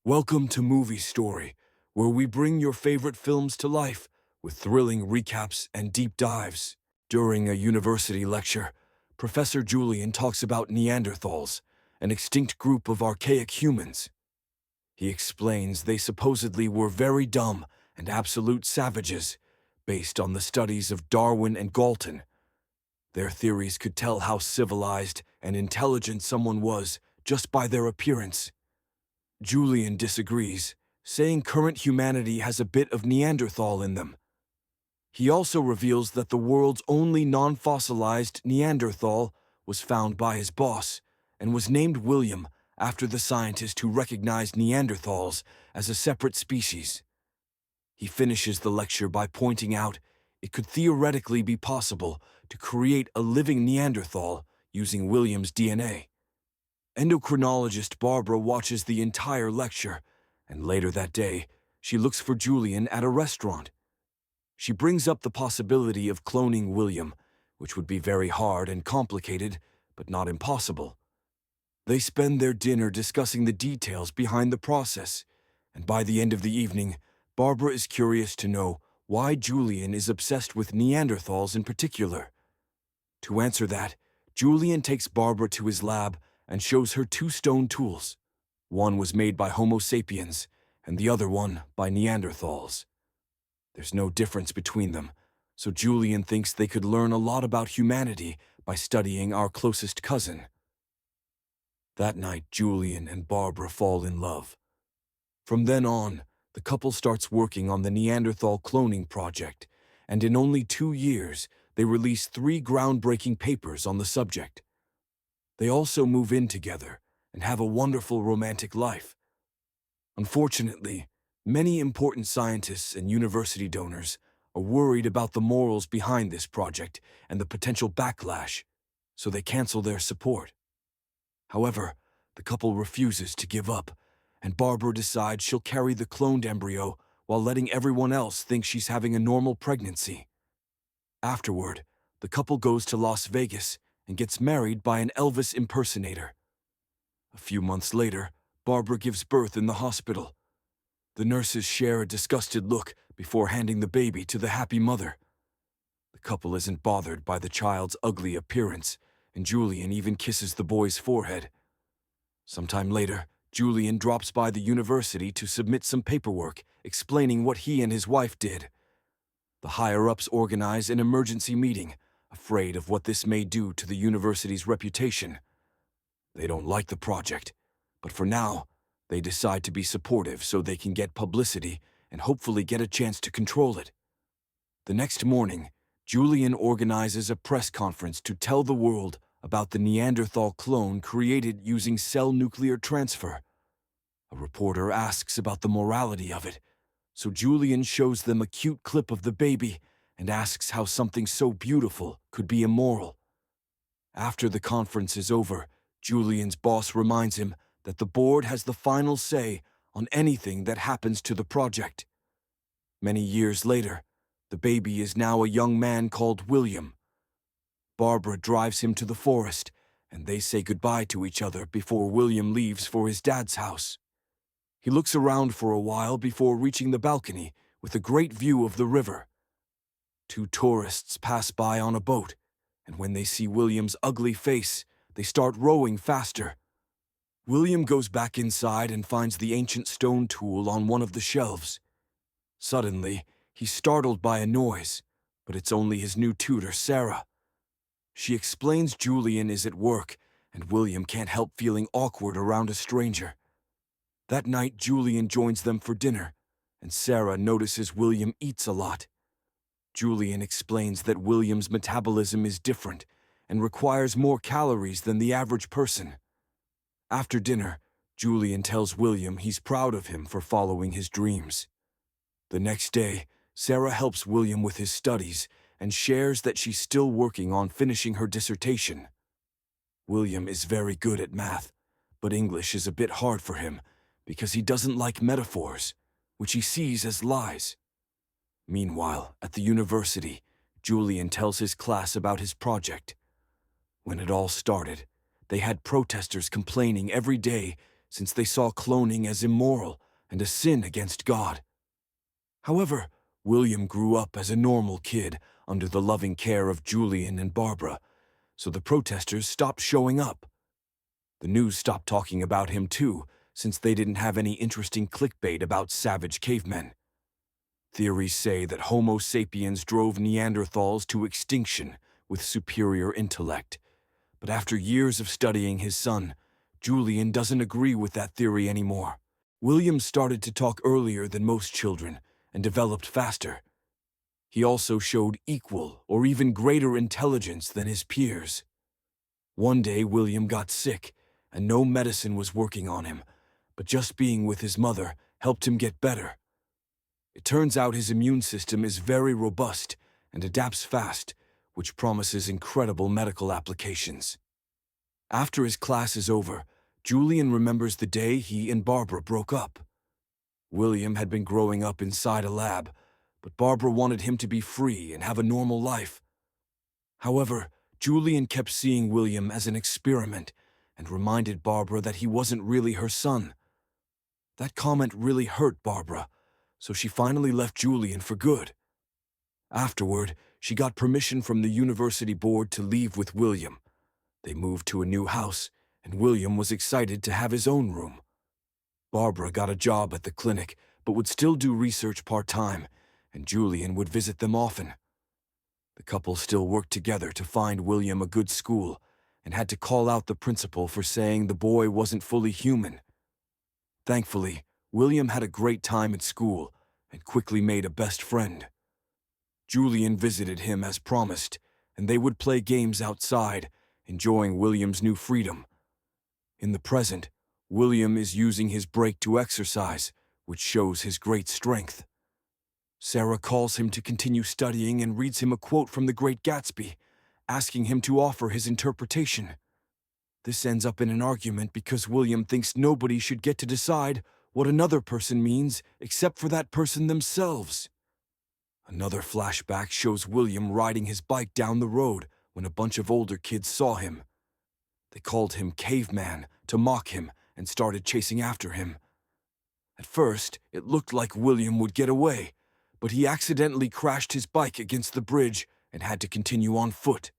Welcome to Movie Story, where we bring your favorite films to life with thrilling recaps and deep dives. During a university lecture, Professor Julian talks about Neanderthals, an extinct group of archaic humans. He explains they supposedly were very dumb and absolute savages, based on the studies of Darwin and Galton. Their theories could tell how civilized and intelligent someone was just by their appearance. Julian disagrees, saying current humanity has a bit of Neanderthal in them. He also reveals that the world's only non-fossilized Neanderthal was found by his boss and was named William after the scientist who recognized Neanderthals as a separate species. He finishes the lecture by pointing out it could theoretically be possible to create a living Neanderthal using William's DNA. Endocrinologist Barbara watches the entire lecture, and later that day, she looks for Julian at a restaurant. She brings up the possibility of cloning William, which would be very hard and complicated, but not impossible. They spend their dinner discussing the details behind the process, and by the end of the evening, Barbara is curious to know why Julian is obsessed with Neanderthals in particular. To answer that, Julian takes Barbara to his lab and shows her two stone tools. One was made by Homo sapiens, and the other one by Neanderthals. There's no difference between them, so Julian thinks they could learn a lot about humanity by studying our closest cousin. That night, Julian and Barbara fall in love. From then on, the couple starts working on the Neanderthal cloning project, and in only 2 years, they release 3 groundbreaking papers on the subject. They also move in together and have a wonderful romantic life. Unfortunately, many important scientists and university donors are worried about the morals behind this project and the potential backlash, so they cancel their support. However, the couple refuses to give up, and Barbara decides she'll carry the cloned embryo while letting everyone else think she's having a normal pregnancy. Afterward, the couple goes to Las Vegas and gets married by an Elvis impersonator. A few months later, Barbara gives birth in the hospital. The nurses share a disgusted look before handing the baby to the happy mother. The couple isn't bothered by the child's ugly appearance, and Julian even kisses the boy's forehead. Sometime later, Julian drops by the university to submit some paperwork explaining what he and his wife did. The higher-ups organize an emergency meeting, afraid of what this may do to the university's reputation. They don't like the project, but for now, they decide to be supportive so they can get publicity and hopefully get a chance to control it. The next morning, Julian organizes a press conference to tell the world about the Neanderthal clone created using cell nuclear transfer. A reporter asks about the morality of it, so Julian shows them a cute clip of the baby and asks how something so beautiful could be immoral. After the conference is over, Julian's boss reminds him that the board has the final say on anything that happens to the project. Many years later, the baby is now a young man called William. Barbara drives him to the forest, and they say goodbye to each other before William leaves for his dad's house. He looks around for a while before reaching the balcony with a great view of the river. 2 tourists pass by on a boat, and when they see William's ugly face, they start rowing faster. William goes back inside and finds the ancient stone tool on one of the shelves. Suddenly, he's startled by a noise, but it's only his new tutor, Sarah. She explains Julian is at work, and William can't help feeling awkward around a stranger. That night, Julian joins them for dinner, and Sarah notices William eats a lot. Julian explains that William's metabolism is different and requires more calories than the average person. After dinner, Julian tells William he's proud of him for following his dreams. The next day, Sarah helps William with his studies and shares that she's still working on finishing her dissertation. William is very good at math, but English is a bit hard for him because he doesn't like metaphors, which he sees as lies. Meanwhile, at the university, Julian tells his class about his project. When it all started, they had protesters complaining every day, since they saw cloning as immoral and a sin against God. However, William grew up as a normal kid under the loving care of Julian and Barbara, so the protesters stopped showing up. The news stopped talking about him too, since they didn't have any interesting clickbait about savage cavemen. Theories say that Homo sapiens drove Neanderthals to extinction with superior intellect, but after years of studying his son, Julian doesn't agree with that theory anymore. William started to talk earlier than most children and developed faster. He also showed equal or even greater intelligence than his peers. One day, William got sick, and no medicine was working on him, but just being with his mother helped him get better. It turns out his immune system is very robust and adapts fast, which promises incredible medical applications. After his class is over, Julian remembers the day he and Barbara broke up. William had been growing up inside a lab, but Barbara wanted him to be free and have a normal life. However, Julian kept seeing William as an experiment and reminded Barbara that he wasn't really her son. That comment really hurt Barbara, so she finally left Julian for good. Afterward, she got permission from the university board to leave with William. They moved to a new house, and William was excited to have his own room. Barbara got a job at the clinic, but would still do research part-time, and Julian would visit them often. The couple still worked together to find William a good school, and had to call out the principal for saying the boy wasn't fully human. Thankfully, William had a great time at school and quickly made a best friend. Julian visited him as promised, and they would play games outside, enjoying William's new freedom. In the present, William is using his break to exercise, which shows his great strength. Sarah calls him to continue studying and reads him a quote from The Great Gatsby, asking him to offer his interpretation. This ends up in an argument because William thinks nobody should get to decide what another person means except for that person themselves. Another flashback shows William riding his bike down the road when a bunch of older kids saw him. They called him Caveman to mock him and started chasing after him. At first, it looked like William would get away, but he accidentally crashed his bike against the bridge and had to continue on foot.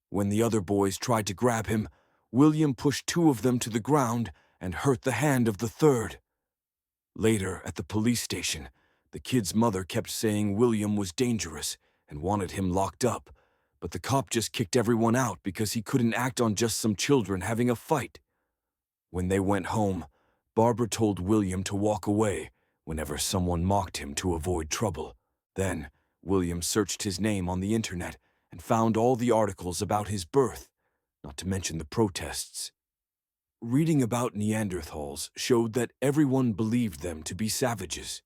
When the other boys tried to grab him, William pushed two of them to the ground and hurt the hand of the third. Later, at the police station, the kid's mother kept saying William was dangerous and wanted him locked up, but the cop just kicked everyone out because he couldn't act on just some children having a fight. When they went home, Barbara told William to walk away whenever someone mocked him to avoid trouble. Then, William searched his name on the internet and found all the articles about his birth, not to mention the protests. Reading about Neanderthals showed that everyone believed them to be savages.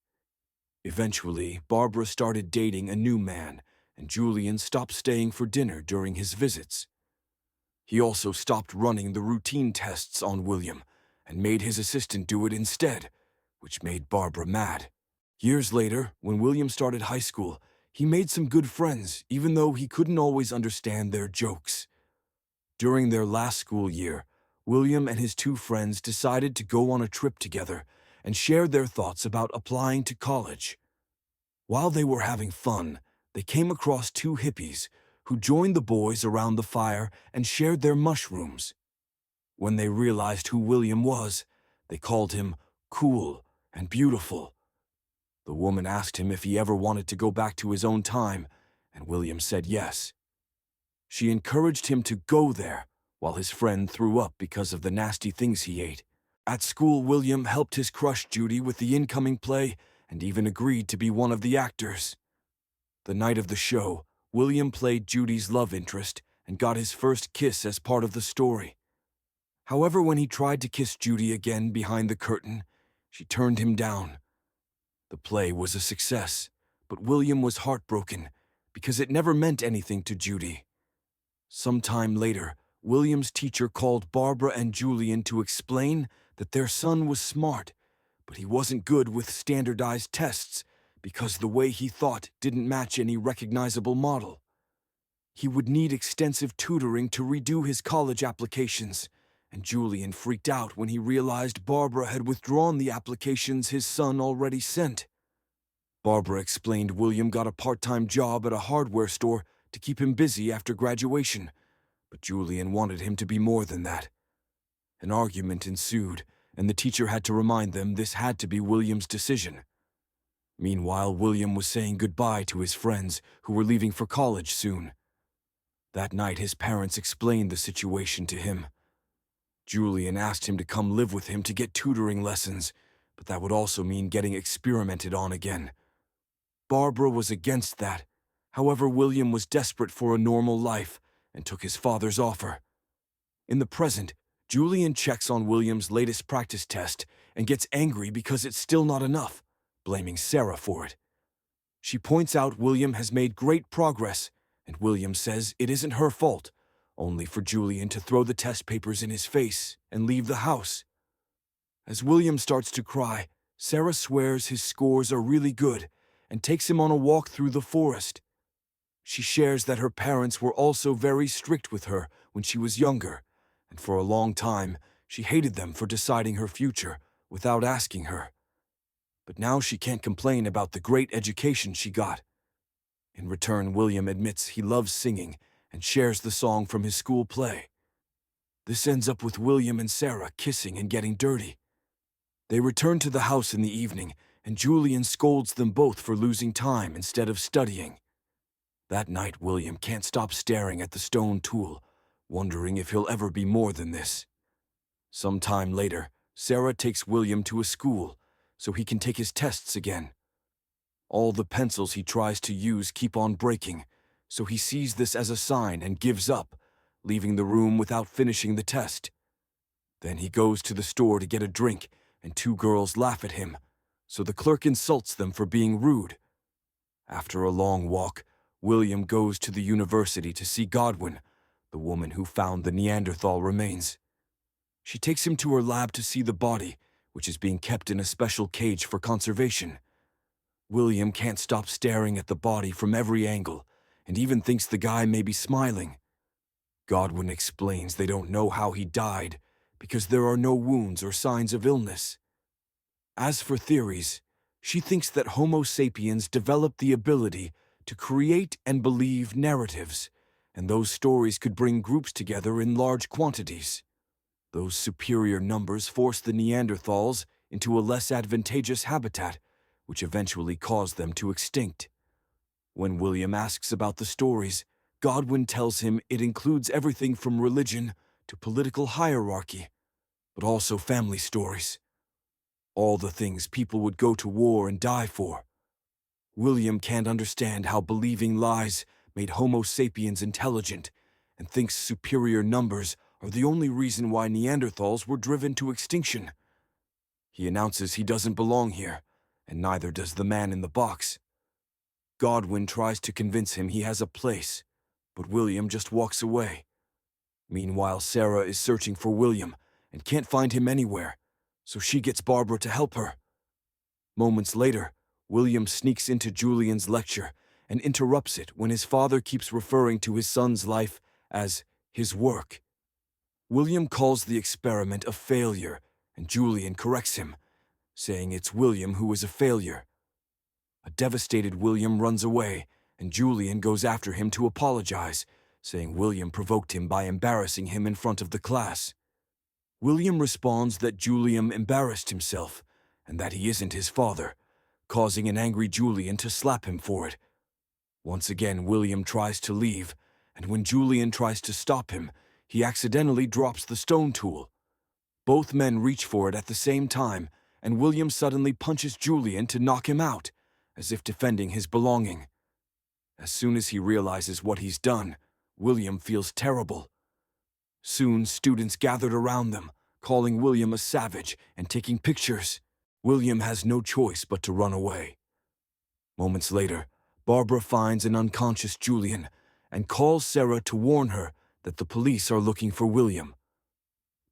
Eventually, Barbara started dating a new man, and Julian stopped staying for dinner during his visits. He also stopped running the routine tests on William and made his assistant do it instead, which made Barbara mad. Years later, when William started high school, he made some good friends, even though he couldn't always understand their jokes. During their last school year, William and his two friends decided to go on a trip together and shared their thoughts about applying to college. While they were having fun, they came across two hippies who joined the boys around the fire and shared their mushrooms. When they realized who William was, they called him cool and beautiful. The woman asked him if he ever wanted to go back to his own time, and William said yes. She encouraged him to go there, while his friend threw up because of the nasty things he ate. At school, William helped his crush Judy with the incoming play and even agreed to be one of the actors. The night of the show, William played Judy's love interest and got his first kiss as part of the story. However, when he tried to kiss Judy again behind the curtain, she turned him down. The play was a success, but William was heartbroken because it never meant anything to Judy. Sometime later, William's teacher called Barbara and Julian to explain that their son was smart, but he wasn't good with standardized tests because the way he thought didn't match any recognizable model. He would need extensive tutoring to redo his college applications, and Julian freaked out when he realized Barbara had withdrawn the applications his son already sent. Barbara explained William got a part-time job at a hardware store to keep him busy after graduation, but Julian wanted him to be more than that. An argument ensued, and the teacher had to remind them this had to be William's decision. Meanwhile, William was saying goodbye to his friends who were leaving for college soon. That night, his parents explained the situation to him. Julian asked him to come live with him to get tutoring lessons, but that would also mean getting experimented on again. Barbara was against that. However, William was desperate for a normal life and took his father's offer. In the present, Julian checks on William's latest practice test and gets angry because it's still not enough, blaming Sarah for it. She points out William has made great progress, and William says it isn't her fault, only for Julian to throw the test papers in his face and leave the house. As William starts to cry, Sarah swears his scores are really good and takes him on a walk through the forest. She shares that her parents were also very strict with her when she was younger, and for a long time she hated them for deciding her future without asking her. But now she can't complain about the great education she got. In return, William admits he loves singing and shares the song from his school play. This ends up with William and Sarah kissing and getting dirty. They return to the house in the evening, and Julian scolds them both for losing time instead of studying. That night, William can't stop staring at the stone tool, wondering if he'll ever be more than this. Some time later, Sarah takes William to a school so he can take his tests again. All the pencils he tries to use keep on breaking, so he sees this as a sign and gives up, leaving the room without finishing the test. Then he goes to the store to get a drink, and two girls laugh at him, so the clerk insults them for being rude. After a long walk, William goes to the university to see Godwin, the woman who found the Neanderthal remains. She takes him to her lab to see the body, which is being kept in a special cage for conservation. William can't stop staring at the body from every angle, and even thinks the guy may be smiling. Godwin explains they don't know how he died, because there are no wounds or signs of illness. As for theories, she thinks that Homo sapiens developed the ability to create and believe narratives, and those stories could bring groups together in large quantities. Those superior numbers forced the Neanderthals into a less advantageous habitat, which eventually caused them to extinct. When William asks about the stories, Godwin tells him it includes everything from religion to political hierarchy, but also family stories. All the things people would go to war and die for. William can't understand how believing lies made Homo sapiens intelligent, and thinks superior numbers are the only reason why Neanderthals were driven to extinction. He announces he doesn't belong here, and neither does the man in the box. Godwin tries to convince him he has a place, but William just walks away. Meanwhile, Sarah is searching for William and can't find him anywhere, so she gets Barbara to help her. Moments later, William sneaks into Julian's lecture and interrupts it when his father keeps referring to his son's life as his work. William calls the experiment a failure, and Julian corrects him, saying it's William who is a failure. A devastated William runs away, and Julian goes after him to apologize, saying William provoked him by embarrassing him in front of the class. William responds that Julian embarrassed himself, and that he isn't his father, causing an angry Julian to slap him for it. Once again, William tries to leave, and when Julian tries to stop him, he accidentally drops the stone tool. Both men reach for it at the same time, and William suddenly punches Julian to knock him out, as if defending his belonging. As soon as he realizes what he's done, William feels terrible. Soon, students gathered around them, calling William a savage and taking pictures. William has no choice but to run away. Moments later, Barbara finds an unconscious Julian and calls Sarah to warn her that the police are looking for William.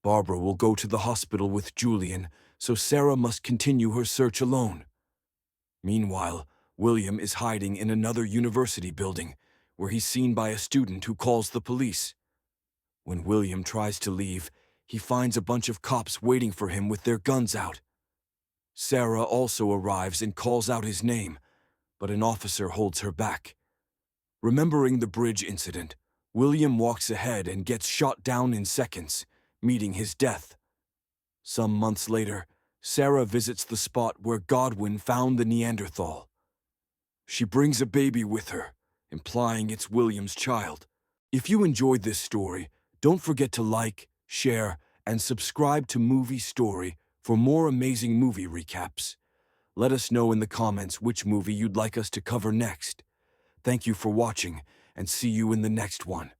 Barbara will go to the hospital with Julian, so Sarah must continue her search alone. Meanwhile, William is hiding in another university building, where he's seen by a student who calls the police. When William tries to leave, he finds a bunch of cops waiting for him with their guns out. Sarah also arrives and calls out his name, but an officer holds her back. Remembering the bridge incident, William walks ahead and gets shot down in seconds, meeting his death. Some months later, Sarah visits the spot where Godwin found the Neanderthal. She brings a baby with her, implying it's William's child. If you enjoyed this story, don't forget to like, share, and subscribe to Movie Story for more amazing movie recaps. Let us know in the comments which movie you'd like us to cover next. Thank you for watching, and see you in the next one.